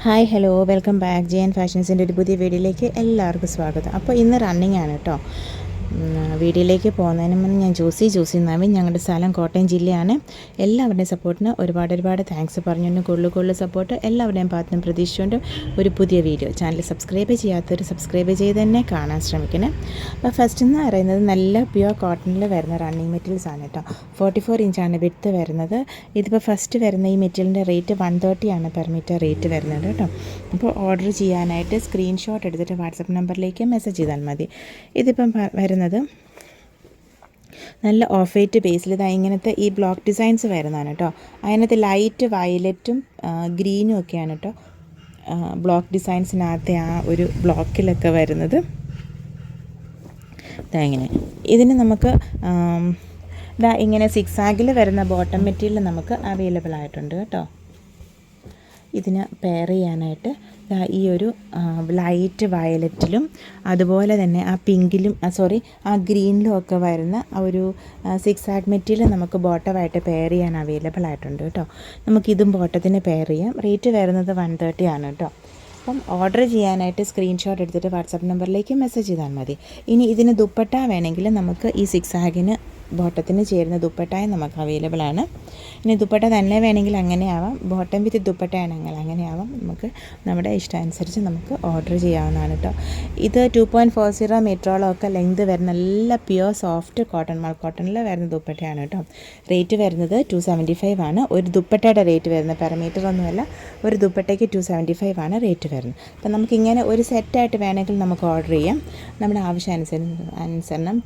Hi hello welcome back J N ഫാഷൻസിൻ്റെ ഒരു പുതിയ വീഡിയോയിലേക്ക് എല്ലാവർക്കും സ്വാഗതം. അപ്പോൾ ഇന്ന് റണ്ണിങ് ആണ് കേട്ടോ. വീഡിയോയിലേക്ക് പോകുന്നതിന് മുന്നേ ഞാൻ ജോസി നവീൻ, ഞങ്ങളുടെ സ്ഥലം കോട്ടയം ജില്ലയാണ്. എല്ലാവരുടെയും സപ്പോർട്ടിന് ഒരുപാട് താങ്ക്സ് പറഞ്ഞുകൊണ്ട് കൂടുതൽ സപ്പോർട്ട് എല്ലാവരുടെയും ഭാഗത്തുനിന്നും പ്രതീക്ഷിച്ചുകൊണ്ട് ഒരു പുതിയ വീഡിയോ. ചാനൽ സബ്സ്ക്രൈബ് ചെയ്യാത്തവർ സബ്സ്ക്രൈബ് ചെയ്ത് തന്നെ കാണാൻ ശ്രമിക്കണം. അപ്പോൾ ഫസ്റ്റ് എന്ന് പറയുന്നത് നല്ല പ്യുവർ കോട്ടണിൽ വരുന്ന റണ്ണിങ് മെറ്റീരിയൽസ് ആണ് കേട്ടോ. 44 ഇഞ്ചാണ് വിഡ്ത്ത് വരുന്നത്. ഇതിപ്പോൾ ഫസ്റ്റ് വരുന്ന ഈ മെറ്റീരിയലിൻ്റെ റേറ്റ് 130 ആണ് പെർ മീറ്റർ റേറ്റ് വരുന്നത് കേട്ടോ. അപ്പോൾ ഓർഡർ ചെയ്യാനായിട്ട് സ്ക്രീൻഷോട്ട് എടുത്തിട്ട് വാട്സപ്പ് നമ്പറിലേക്ക് മെസ്സേജ് ചെയ്താൽ മതി. ഇതിപ്പം വരുന്നത് നല്ല ഓഫ് വൈറ്റ് ബേസിൽ ഇതാ ഇങ്ങനത്തെ ഈ ബ്ലോക്ക് ഡിസൈൻസ് വരുന്നതാണ് കേട്ടോ. അതിനകത്ത് ലൈറ്റ് വയലറ്റും ഗ്രീനും ഒക്കെയാണ് കേട്ടോ ബ്ലോക്ക് ഡിസൈൻസിനകത്തെ ആ ഒരു ബ്ലോക്കിലൊക്കെ വരുന്നത്. ഇതാ ഇങ്ങനെ ഇതിന് നമുക്ക് ഇതാ ഇങ്ങനെ സിക്സാഗിൽ വരുന്ന ബോട്ടം മെറ്റീരിയൽ നമുക്ക് അവൈലബിൾ ആയിട്ടുണ്ട് കേട്ടോ. ഇതിന് പെയർ ചെയ്യാനായിട്ട് ഈ ഒരു ലൈറ്റ് വയലറ്റിലും അതുപോലെ തന്നെ ആ പിങ്കിലും ആ ഗ്രീനിലും ഒക്കെ വരുന്ന ആ ഒരു സിക്സാഗ് മെറ്റീരിയൽ നമുക്ക് ബോട്ടമായിട്ട് പെയർ ചെയ്യാൻ അവൈലബിൾ ആയിട്ടുണ്ട് കേട്ടോ. നമുക്കിതും ബോട്ടത്തിന് പെയർ ചെയ്യാം. റേറ്റ് വരുന്നത് 130 ആണ് കേട്ടോ. അപ്പം ഓർഡർ ചെയ്യാനായിട്ട് സ്ക്രീൻഷോട്ട് എടുത്തിട്ട് വാട്സാപ്പ് നമ്പറിലേക്ക് മെസ്സേജ് ചെയ്താൽ മതി. ഇനി ഇതിന് ദുപ്പട്ട വേണമെങ്കിൽ നമുക്ക് ഈ സിക്സാഗിന് ബോട്ടത്തിന് ചേരുന്ന ദുപ്പട്ടയും നമുക്ക് അവൈലബിൾ ആണ്. ഇനി ദുപ്പട്ട തന്നെ വേണമെങ്കിൽ അങ്ങനെ ആവാം, ബോട്ടം വിത്ത് ദുപ്പട്ടയാണെങ്കിൽ അങ്ങനെ ആവാം. നമുക്ക് നമ്മുടെ ഇഷ്ടമനുസരിച്ച് നമുക്ക് ഓർഡർ ചെയ്യാവുന്നതാണ് കേട്ടോ. ഇത് 2.40 മീറ്ററോളം ഒക്കെ ലെങ്ത് വരുന്ന നല്ല പ്യുവർ സോഫ്റ്റ് കോട്ടണിൽ വരുന്ന ദുപ്പട്ടയാണ് കേട്ടോ. റേറ്റ് വരുന്നത് 275 ആണ്. ഒരു ദുപ്പട്ടയുടെ റേറ്റ് വരുന്നത് പെർ മീറ്റർ ഒന്നുമല്ല, ഒരു ദുപ്പട്ടയ്ക്ക് 275 ആണ് റേറ്റ് വരുന്നത്. അപ്പം നമുക്കിങ്ങനെ ഒരു സെറ്റായിട്ട് വേണമെങ്കിൽ നമുക്ക് ഓർഡർ ചെയ്യാം. നമ്മുടെ ആവശ്യാനുസരണം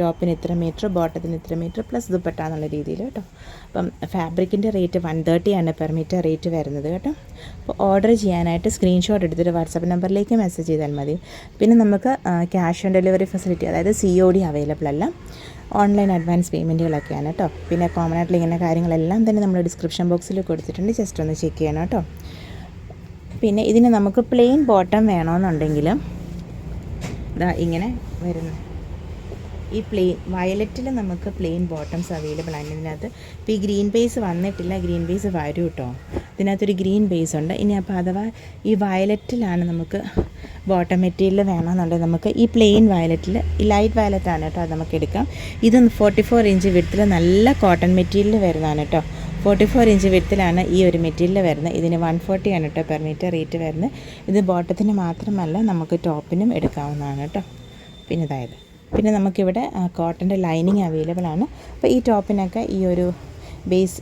ടോപ്പിന് ഇത്ര മീറ്റർ, ബോട്ടത്തിന് ഇത്ര മീറ്റർ പ്ലസ് ദുപ്പട്ട എന്നുള്ള രീതിയിൽ കേട്ടോ. അപ്പം ഫാബ്രിക്കിൻ്റെ റേറ്റ് 130 ആണ് പെർ മീറ്റർ റേറ്റ് വരുന്നത് കേട്ടോ. അപ്പോൾ ഓർഡർ ചെയ്യാനായിട്ട് സ്ക്രീൻഷോട്ട് എടുത്തിട്ട് വാട്സാപ്പ് നമ്പറിലേക്ക് മെസ്സേജ് ചെയ്താൽ മതി. പിന്നെ നമുക്ക് ക്യാഷ് ഓൺ ഡെലിവറി ഫെസിലിറ്റി, അതായത് COD അവൈലബിൾ അല്ല, ഓൺലൈൻ അഡ്വാൻസ് പേയ്മെൻറ്റുകളൊക്കെയാണ് കേട്ടോ. പിന്നെ കോമൺ ആയിട്ടുള്ള ഇങ്ങനെ കാര്യങ്ങളെല്ലാം തന്നെ നമ്മൾ ഡിസ്ക്രിപ്ഷൻ ബോക്സിൽ കൊടുത്തിട്ടുണ്ട്, ജസ്റ്റ് ഒന്ന് ചെക്ക് ചെയ്യണം കേട്ടോ. പിന്നെ ഇതിന് നമുക്ക് പ്ലെയിൻ ബോട്ടം വേണമെന്നുണ്ടെങ്കിൽ ഇതാ ഇങ്ങനെ വരുന്നു. ഈ വയലറ്റിൽ നമുക്ക് പ്ലെയിൻ ബോട്ടംസ് അവൈലബിൾ ആണ്. ഇതിനകത്ത് ഇപ്പോൾ ഈ ഗ്രീൻ ബേസ് വന്നിട്ടില്ല, ഗ്രീൻ ബേസ് വരും കേട്ടോ. ഇതിനകത്തൊരു ഗ്രീൻ ബേസ് ഉണ്ട്. ഇനി അപ്പോൾ അഥവാ ഈ വയലറ്റിലാണ് നമുക്ക് ബോട്ടം മെറ്റീരിയൽ വേണമെന്നുണ്ടെങ്കിൽ നമുക്ക് ഈ പ്ലെയിൻ വയലറ്റിൽ, ഈ ലൈറ്റ് വയലറ്റാണ് കേട്ടോ, അത് നമുക്ക് എടുക്കാം. ഇത് 44 ഇഞ്ച് വിഡ്ത്തിൽ നല്ല കോട്ടൺ മെറ്റീരിയൽ വരുന്നതാണ് കേട്ടോ. 44 ഇഞ്ച് വിഡ്ത്തിലാണ് ഈ ഒരു മെറ്റീരിയൽ വരുന്നത്. ഇതിന് 140 ആണ് കേട്ടോ പെർ മീറ്റർ റേറ്റ് വരുന്നത്. ഇത് ബോട്ടത്തിന് മാത്രമല്ല നമുക്ക് ടോപ്പിനും എടുക്കാവുന്നതാണ് കേട്ടോ. പിന്നെ നമുക്കിവിടെ കോട്ടൻ്റെ ലൈനിങ് അവൈലബിൾ ആണ്. അപ്പോൾ ഈ ടോപ്പിനൊക്കെ ഈ ഒരു ബേസ്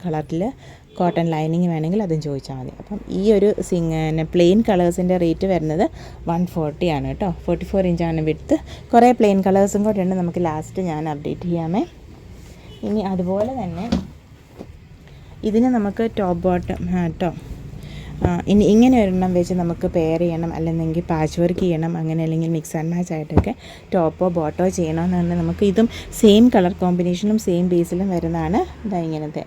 കളറിൽ കോട്ടൺ ലൈനിങ് വേണമെങ്കിൽ അതും ചോദിച്ചാൽ മതി. അപ്പം ഈ ഒരു പ്ലെയിൻ കളേഴ്സിൻ്റെ റേറ്റ് വരുന്നത് 140 ആണ് കേട്ടോ. 44 ഇഞ്ചാണ് വിഡ്ത്ത്. കുറേ പ്ലെയിൻ കളേഴ്സും കൂടെ ഉണ്ട്, നമുക്ക് ലാസ്റ്റ് ഞാൻ അപ്ഡേറ്റ് ചെയ്യാമേ. ഇനി അതുപോലെ തന്നെ ഇതിന് നമുക്ക് ടോപ്പ് ബോട്ടം കേട്ടോ. ഇനി ഇങ്ങനെ ഒരെണ്ണം വെച്ച് നമുക്ക് പെയർ ചെയ്യണം, അല്ലെങ്കിൽ പാച്ച് വർക്ക് ചെയ്യണം, അങ്ങനെ അല്ലെങ്കിൽ മിക്സ് ആൻഡ് മാച്ച് ആയിട്ടൊക്കെ ടോപ്പോ ബോട്ടോ ചെയ്യണമെന്നുണ്ടെങ്കിൽ നമുക്ക് ഇതും സെയിം കളർ കോമ്പിനേഷനും സെയിം ബേസിലും വരുന്നതാണ്. ഇതാ ഇങ്ങനത്തെ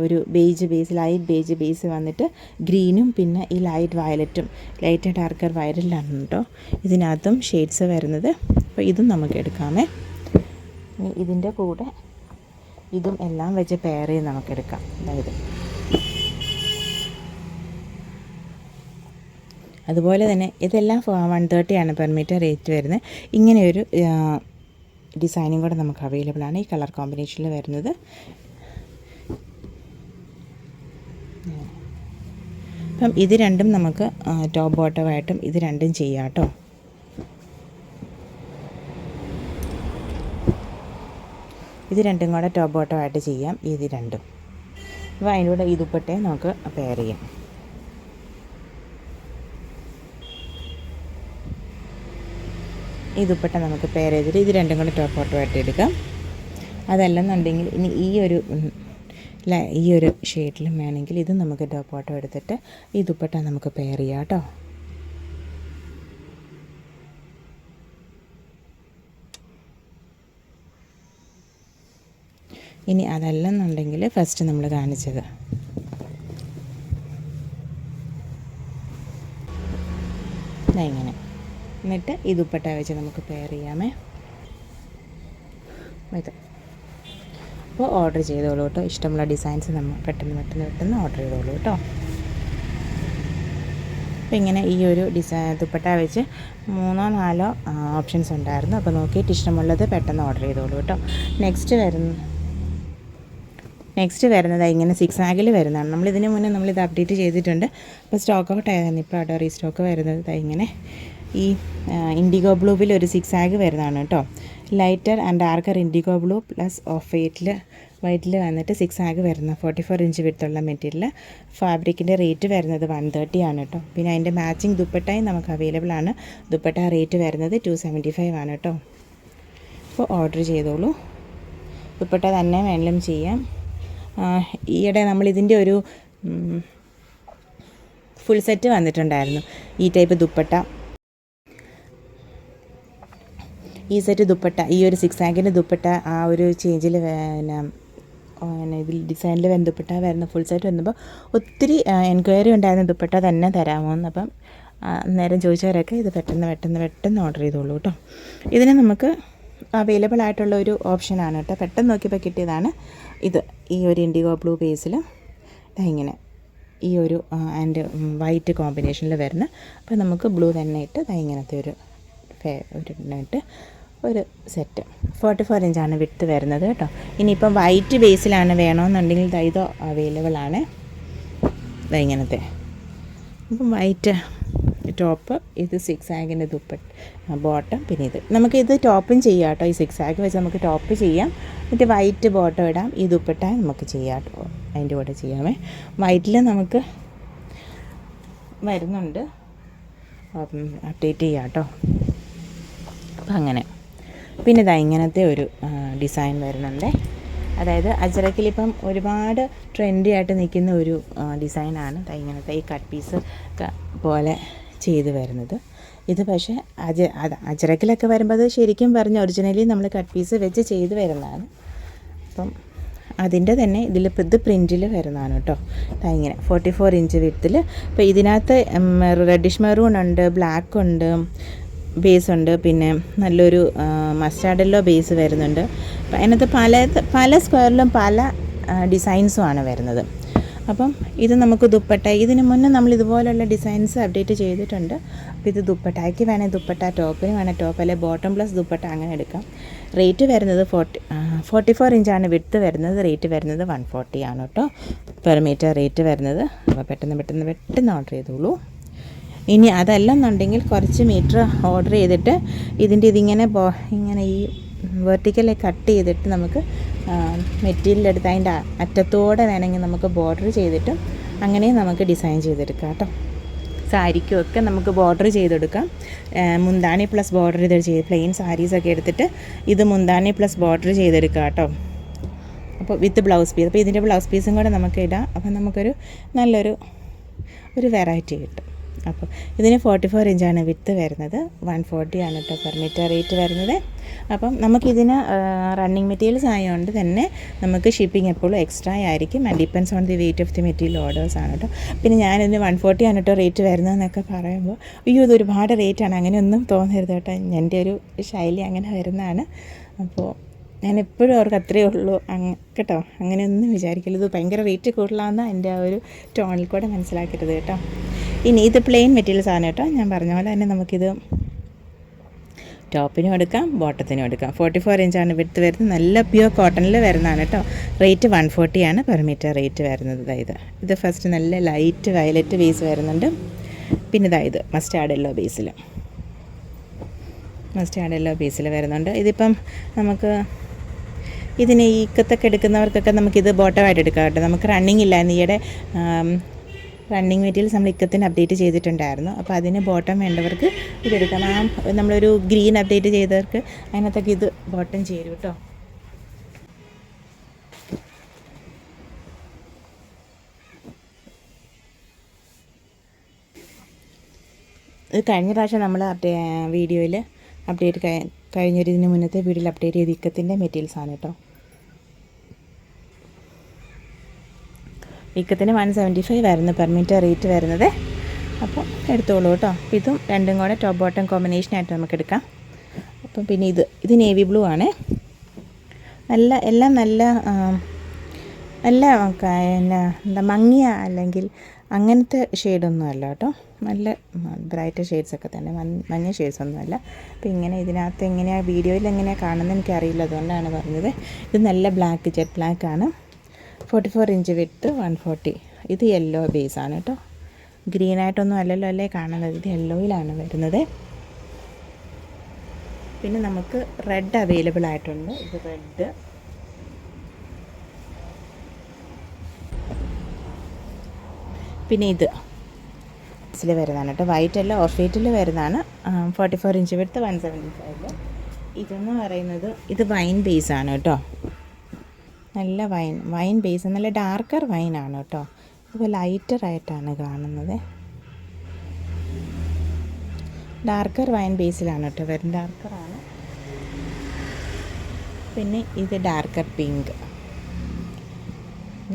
ഒരു beige base, light beige base വന്നിട്ട് ഗ്രീനും പിന്നെ ഈ ലൈറ്റ് വയലറ്റും, ലൈറ്റ് ഡാർക്കർ വയലറ്റിലാണ് കേട്ടോ ഇതിനകത്തും ഷെയ്ഡ്സ് വരുന്നത്. അപ്പോൾ ഇതും നമുക്ക് എടുക്കാമേ. ഇനി ഇതിൻ്റെ കൂടെ ഇതും എല്ലാം വെച്ച് പെയർ ചെയ്ത് നമുക്കെടുക്കാം. അതായത് അതുപോലെ തന്നെ ഇതെല്ലാം 130 ആണ് പെർ മീറ്റർ റേറ്റ് വരുന്നത്. ഇങ്ങനെയൊരു ഡിസൈനും കൂടെ നമുക്ക് അവൈലബിൾ ആണ്, ഈ കളർ കോമ്പിനേഷനിൽ വരുന്നത്. അപ്പം ഇത് രണ്ടും നമുക്ക് ടോപ്പ് ബോട്ടമായിട്ടും ഇത് രണ്ടും ചെയ്യാം കേട്ടോ. ഇത് രണ്ടും കൂടെ ടോപ്പ് ബോട്ടമായിട്ട് ചെയ്യാം, ഇത് രണ്ടും. അപ്പോൾ അതിൻ്റെ കൂടെ ഈ ദുപ്പട്ടയെ നമുക്ക് പെയർ ചെയ്യാം. ഈ ദുപ്പട്ട നമുക്ക് പെയർ ചെയ്തിട്ട് ഇത് രണ്ടും കൂടെ ടോപ്പ് ബോട്ടമായിട്ട് എടുക്കാം. അതല്ലെന്നുണ്ടെങ്കിൽ ഇനി ഈ ഒരു ഷെയ്ഡിലും വേണമെങ്കിൽ ഇത് നമുക്ക് ടോപ്പ് ബോട്ടം എടുത്തിട്ട് ഈ ദുപ്പട്ട നമുക്ക് പെയർ ചെയ്യാം കേട്ടോ. ഇനി അതല്ലെന്നുണ്ടെങ്കിൽ ഫസ്റ്റ് നമ്മൾ കാണിച്ചത് ഇങ്ങനെ, എന്നിട്ട് ഈ ദുപ്പട്ട വെച്ച് നമുക്ക് പെയർ ചെയ്യാമേ. ഇത് അപ്പോൾ ഓർഡർ ചെയ്തോളൂ കേട്ടോ. ഇഷ്ടമുള്ള ഡിസൈൻസ് നമ്മൾ പെട്ടെന്ന് ഓർഡർ ചെയ്തോളൂ കേട്ടോ. അപ്പോൾ ഇങ്ങനെ ഈ ഒരു ദുപ്പട്ട വെച്ച് 3-4 ഓപ്ഷൻസ് ഉണ്ടായിരുന്നു. അപ്പോൾ നോക്കിയിട്ട് ഇഷ്ടമുള്ളത് പെട്ടെന്ന് ഓർഡർ ചെയ്തോളൂ കേട്ടോ. നെക്സ്റ്റ് വരുന്നത് ഇങ്ങനെ സിക്സാഗിൽ വരുന്നതാണ്. നമ്മളിതിന് മുന്നേ നമ്മളിത് അപ്ഡേറ്റ് ചെയ്തിട്ടുണ്ട്. അപ്പോൾ സ്റ്റോക്ക് ഔട്ട് ആയിരുന്നു. ഇപ്പോൾ അവിടെ റീസ്റ്റോക്ക് വരുന്നത് ഇങ്ങനെ ഈ ഇൻഡിഗോ ബ്ലൂവിൽ ഒരു സിക്സാഗ് വരുന്നതാണ് കേട്ടോ. Lighter and darker indigo blue plus off വൈറ്റിൽ വന്നിട്ട് സിക്സാഗ് വരുന്ന 44 ഇഞ്ച് വിടുത്തുള്ള മെറ്റീരിയൽ. ഫാബ്രിക്കിൻ്റെ റേറ്റ് വരുന്നത് 130 ആണ് കേട്ടോ. പിന്നെ അതിൻ്റെ മാച്ചിങ് ദുപ്പട്ടയും നമുക്ക് അവൈലബിൾ ആണ്. ദുപ്പട്ട റേറ്റ് വരുന്നത് 275 ആണ് കേട്ടോ. അപ്പോൾ ഓർഡർ ചെയ്തോളൂ. ദുപ്പട്ട തന്നെ വേണമെങ്കിലും ചെയ്യാം. ഈയിടെ നമ്മളിതിൻ്റെ ഒരു ഫുൾ സെറ്റ് വന്നിട്ടുണ്ടായിരുന്നു. ഈ ടൈപ്പ് ദുപ്പട്ട, ഈ സെറ്റ് ദുപ്പട്ട, ഈ ഒരു സിക്സാഗിൻ്റെ ദുപ്പട്ട ആ ഒരു ചേഞ്ചിൽ ഇതിൽ ഡിസൈനിൽ വരുന്ന ദുപ്പട്ട വരുന്ന ഫുൾ സെറ്റ് വന്നപ്പോൾ ഒത്തിരി എൻക്വയറി ഉണ്ടായിരുന്ന ദുപ്പട്ട തന്നെ തരാമോ എന്ന്. അപ്പം നേരം ചോദിച്ചവരൊക്കെ ഇത് പെട്ടെന്ന് ഓർഡർ ചെയ്തോളൂ കേട്ടോ. ഇതിന് നമുക്ക് അവൈലബിൾ ആയിട്ടുള്ള ഒരു ഓപ്ഷനാണ് കേട്ടോ. പെട്ടെന്ന് നോക്കിയപ്പോൾ കിട്ടിയതാണ് ഇത്. ഈ ഒരു ഇൻഡിഗോ ബ്ലൂ ബേസിൽ ഇങ്ങനെ ഈ ഒരു ആൻഡ് വൈറ്റ് കോമ്പിനേഷനിൽ വരുന്ന, അപ്പോൾ നമുക്ക് ബ്ലൂ തന്നെ ഇട്ട് ഇങ്ങനത്തെ ഒരു ഒരു സെറ്റ് 44 ഇഞ്ചാണ് വിഡ്ത്ത് വരുന്നത് കേട്ടോ. ഇനിയിപ്പം വൈറ്റ് ബേസിലാണ് വേണമെന്നുണ്ടെങ്കിൽ ഇത് അവൈലബിൾ ആണ്. ഇങ്ങനത്തെ അപ്പം വൈറ്റ് ടോപ്പ്, ഇത് സിക്സാഗിൻ്റെ ബോട്ടം, പിന്നെ ഇത് നമുക്കിത് ടോപ്പും ചെയ്യാം കേട്ടോ. ഈ സിക്സാഗ് വെച്ച് നമുക്ക് ടോപ്പ് ചെയ്യാം. എന്നിട്ട് വൈറ്റ് ബോട്ടം ഇടാം. ഈ ദുപ്പട്ട നമുക്ക് ചെയ്യാം കേട്ടോ. അതിൻ്റെ കൂടെ ചെയ്യാമേ. വൈറ്റിൽ നമുക്ക് വരുന്നുണ്ട്, അപ്ഡേറ്റ് ചെയ്യാം കേട്ടോ. അപ്പം അങ്ങനെ പിന്നെ ഇങ്ങനത്തെ ഒരു ഡിസൈൻ വരുന്നുണ്ട്. അതായത് അജ്രക്കിലിപ്പം ഒരുപാട് ട്രെൻഡി ആയിട്ട് നിൽക്കുന്ന ഒരു ഡിസൈനാണ് ഇങ്ങനത്തെ ഈ കട്ട് പീസ് പോലെ ചെയ്ത് വരുന്നത്. ഇത് പക്ഷേ അജ്രക്കിലൊക്കെ വരുമ്പോൾ അത് ശരിക്കും പറഞ്ഞ ഒറിജിനലി നമ്മൾ കട്ട് പീസ് വെച്ച് ചെയ്ത് വരുന്നതാണ്. അപ്പം അതിൻ്റെ തന്നെ ഇത് പ്രിൻറ്റിൽ വരുന്നതാണ് കേട്ടോ. ഇങ്ങനെ 44 ഇഞ്ച് വിഡ്ത്തിൽ. അപ്പോൾ ഇതിനകത്ത് റെഡിഷ് മെറൂൺ ഉണ്ട്, ബ്ലാക്ക് ഉണ്ട്, ബേസ് ഉണ്ട്, പിന്നെ നല്ലൊരു മസ്റ്റാർഡ് യെല്ലോ ബേസ് വരുന്നുണ്ട്. അപ്പം അതിനകത്ത് പല സ്ക്വയറിലും പല ഡിസൈൻസുമാണ് വരുന്നത്. അപ്പം ഇത് നമുക്ക് ദുപ്പട്ട, ഇതിന് മുന്നേ നമ്മൾ ഇതുപോലുള്ള ഡിസൈൻസ് അപ്ഡേറ്റ് ചെയ്തിട്ടുണ്ട്. അപ്പോൾ ഇത് ദുപ്പട്ടയ്ക്ക് വേണേൽ ദുപ്പട്ട, ടോപ്പിന് വേണേൽ ടോപ്പ്, അല്ലെങ്കിൽ ബോട്ടം പ്ലസ് ദുപ്പട്ട അങ്ങനെ എടുക്കാം. റേറ്റ് വരുന്നത് 44 ഇഞ്ചാണ് വിഡ്ത്ത് വരുന്നത്. റേറ്റ് വരുന്നത് 140 ആണ് കേട്ടോ പെർ മീറ്റർ റേറ്റ് വരുന്നത്. അപ്പോൾ പെട്ടെന്ന് ഓർഡർ ചെയ്തോളൂ. ഇനി അതല്ലെന്നുണ്ടെങ്കിൽ കുറച്ച് മീറ്റർ ഓർഡർ ചെയ്തിട്ട് ഇതിങ്ങനെ ഈ വെർട്ടിക്കലി കട്ട് ചെയ്തിട്ട് നമുക്ക് മെറ്റീരിയൽ എടുത്ത് അതിൻ്റെ അറ്റത്തോടെ വേണമെങ്കിൽ നമുക്ക് ബോർഡർ ചെയ്തിട്ടും അങ്ങനെ നമുക്ക് ഡിസൈൻ ചെയ്തെടുക്കാം കേട്ടോ. സാരിക്കുമൊക്കെ നമുക്ക് ബോർഡർ ചെയ്തെടുക്കാം. മുന്താണി പ്ലസ് ബോർഡർ ചെയ്ത് പ്ലെയിൻ സാരീസൊക്കെ എടുത്തിട്ട് ഇത് മുന്താണി പ്ലസ് ബോർഡർ ചെയ്തെടുക്കാം കേട്ടോ. അപ്പോൾ വിത്ത് ബ്ലൗസ് പീസ്. അപ്പോൾ ഇതിൻ്റെ ബ്ലൗസ് പീസും കൂടെ നമുക്ക് ഇടാം. അപ്പോൾ നമുക്കൊരു നല്ലൊരു വെറൈറ്റി കിട്ടും. അപ്പോൾ ഇതിന് 44 ഇഞ്ചാണ് വിഡ്ത്ത് വരുന്നത്. 140 ആണ് കേട്ടോ പെർ മീറ്റർ റേറ്റ് വരുന്നത്. അപ്പം നമുക്കിതിന് റണ്ണിങ് മെറ്റീരിയൽസ് ആയതുകൊണ്ട് തന്നെ നമുക്ക് ഷിപ്പിംഗ് എപ്പോഴും എക്സ്ട്രാ ആയിരിക്കും. And depends on the weight of the material orders ആണ് കേട്ടോ. പിന്നെ ഞാനിതിന് 140 ആണ് കേട്ടോ റേറ്റ് വരുന്നതെന്നൊക്കെ പറയുമ്പോൾ ഇത് ഒരുപാട് റേറ്റാണ് അങ്ങനെയൊന്നും തോന്നരുത് കേട്ടോ. എൻ്റെ ഒരു ശൈലി അങ്ങനെ വരുന്നതാണ്. അപ്പോൾ ഞാൻ എപ്പോഴും അവർക്ക് അത്രയേ ഉള്ളൂ കേട്ടോ. അങ്ങനെയൊന്നും വിചാരിക്കില്ല ഇത് ഭയങ്കര റേറ്റ് കൂടുതലാണെന്ന് എൻ്റെ ആ ഒരു ടോണിൽ കൂടെ മനസ്സിലാക്കരുത് കേട്ടോ. ഇനി ഇത് പ്ലെയിൻ മെറ്റീരിയൽസ് ആണ് കേട്ടോ. ഞാൻ പറഞ്ഞ പോലെ തന്നെ നമുക്കിത് ടോപ്പിനും എടുക്കാം, ബോട്ടത്തിനും എടുക്കാം. 44 ഇഞ്ചാണ് വിഡ്ത്ത് വരുന്നത്. നല്ല പ്യുവർ കോട്ടണിൽ വരുന്നതാണ് കേട്ടോ. റേറ്റ് 140 ആണ് പെർ മീറ്റർ റേറ്റ് വരുന്നത്. ഇത് ഫസ്റ്റ് നല്ല ലൈറ്റ് വയലറ്റ് ബേസ് വരുന്നുണ്ട്. പിന്നെ ഇത് മസ്റ്റാർഡ് യെല്ലോ ബേസിൽ വരുന്നുണ്ട്. ഇതിപ്പം നമുക്ക് ഇതിന് ഈ ഇക്കത്തൊക്കെ എടുക്കുന്നവർക്കൊക്കെ നമുക്കിത് ബോട്ടമായിട്ട് എടുക്കാം കേട്ടോ. നമുക്ക് റണ്ണിങ് ഇല്ലായിരുന്നു. ഈയിടെ റണ്ണിങ് മെറ്റീരിയൽസ് നമ്മൾ ഇക്കത്തിന് അപ്ഡേറ്റ് ചെയ്തിട്ടുണ്ടായിരുന്നു. അപ്പോൾ അതിന് ബോട്ടം വേണ്ടവർക്ക് ഇതെടുക്കാം. നമ്മളൊരു ഗ്രീൻ അപ്ഡേറ്റ് ചെയ്തവർക്ക് അതിനകത്തൊക്കെ ഇത് ബോട്ടം ചേരും കേട്ടോ. ഇത് കഴിഞ്ഞ പ്രാവശ്യം നമ്മൾ വീഡിയോയിൽ അപ്ഡേറ്റ് കഴിഞ്ഞൊരിതിന് മുന്നത്തെ വീഡിയോയിൽ അപ്ഡേറ്റ് ചെയ്ത് ഇക്കത്തിൻ്റെ മെറ്റീരിയൽസാണ് കേട്ടോ. ഇക്കത്തിന് 175 ആയിരുന്നു പെർ മീറ്റർ റേറ്റ് വരുന്നത്. അപ്പോൾ എടുത്തോളൂ കേട്ടോ. ഇതും രണ്ടും കൂടെ ടോപ്പ് ബോട്ടം കോമ്പിനേഷനായിട്ട് നമുക്ക് എടുക്കാം. അപ്പം പിന്നെ ഇത് നേവി ബ്ലൂ ആണ്. എല്ലാം നല്ല എന്താ മങ്ങിയ അല്ലെങ്കിൽ അങ്ങനത്തെ ഷെയ്ഡൊന്നും അല്ല കേട്ടോ, നല്ല ബ്രൈറ്റ് ഷെയ്ഡ്സൊക്കെ തന്നെ, മഞ്ഞ ഷെയ്ഡ്സൊന്നുമല്ല. അപ്പോൾ ഇങ്ങനെ ഇതിനകത്ത് എങ്ങനെയാണ് വീഡിയോയിൽ എങ്ങനെയാണ് കാണുന്നത് എനിക്കറിയില്ല, അതുകൊണ്ടാണ് പറഞ്ഞത്. ഇത് നല്ല ബ്ലാക്ക്, ജെറ്റ് ബ്ലാക്കാണ്. 44 inch width, 140. ഇത് യെല്ലോ ബേസാണ് കേട്ടോ, ഗ്രീനായിട്ടൊന്നും അല്ലല്ലോ അല്ലേ കാണുന്നത്, ഇത് യെല്ലോയിലാണ് വരുന്നത്. പിന്നെ നമുക്ക് റെഡ് അവൈലബിൾ ആയിട്ടുണ്ട്. ഇത് റെഡ്, പിന്നെ ഇത് ഇതിൽ വരുന്നതാണ് കേട്ടോ, വൈറ്റ് അല്ല ഓഫ് വൈറ്റിൽ വരുന്നതാണ്. 44 ഇഞ്ച് വിഡ്ത്ത്, 175. ഇതെന്ന് പറയുന്നത് ഇത് വൈൻ ബേസാണ് കേട്ടോ, നല്ല വൈൻ ബേസ്, നല്ല ഡാർക്കർ വൈനാണ് കേട്ടോ. ഇപ്പോൾ ലൈറ്ററായിട്ടാണ് കാണുന്നത്, ഡാർക്കർ വൈൻ ബേസിലാണ് കേട്ടോ വരുന്നത്, ഡാർക്കറാണ്. പിന്നെ ഇത് ഡാർക്കർ പിങ്ക്,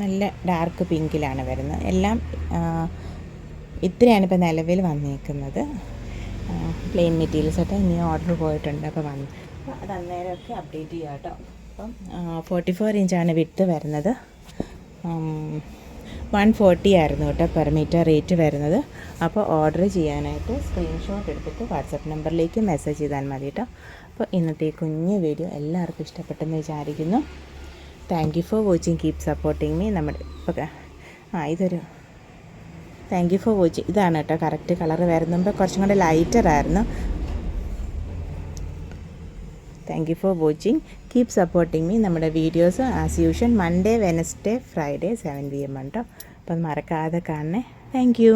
നല്ല ഡാർക്ക് പിങ്കിലാണ് വരുന്നത്. എല്ലാം ഇത്രയാണ് ഇപ്പോൾ നിലവിൽ വന്നിരിക്കുന്നത്. പ്ലെയിൻ മെറ്റീരിയൽസ് ആയിട്ട് ഇനി ഓർഡർ പോയിട്ടുണ്ട്, അപ്പോൾ വന്നു, അപ്പോൾ അത് അന്നേരമൊക്കെ അപ്ഡേറ്റ് ചെയ്യാം കേട്ടോ. അപ്പം 44 ഇഞ്ചാണ് വിഡ്ത്ത് വരുന്നത്, 140 ആയിരുന്നു കേട്ടോ പെർ മീറ്റർ റേറ്റ് വരുന്നത്. അപ്പോൾ ഓർഡർ ചെയ്യാനായിട്ട് സ്ക്രീൻഷോട്ട് എടുത്തിട്ട് വാട്സപ്പ് നമ്പറിലേക്ക് മെസ്സേജ് ചെയ്താൽ മതി കേട്ടോ. അപ്പോൾ ഇന്നത്തെ കുഞ്ഞു വീഡിയോ എല്ലാവർക്കും ഇഷ്ടപ്പെട്ടെന്ന് വിചാരിക്കുന്നു. Thank you for watching, keep supporting me. നമ്മുടെ ഇതൊരു താങ്ക് യു ഫോർ വാച്ചിങ്, ഇതാണ് കേട്ടോ കറക്റ്റ് കളർ വരുന്നുമ്പോൾ കുറച്ചും കൂടെ ലൈറ്ററായിരുന്നു. Thank you for watching, keep supporting me. നമ്മുടെ videos as usual Monday, Wednesday, Friday 7 PM കേട്ടോ. അപ്പം മറക്കാതെ കാണണേ. Thank U.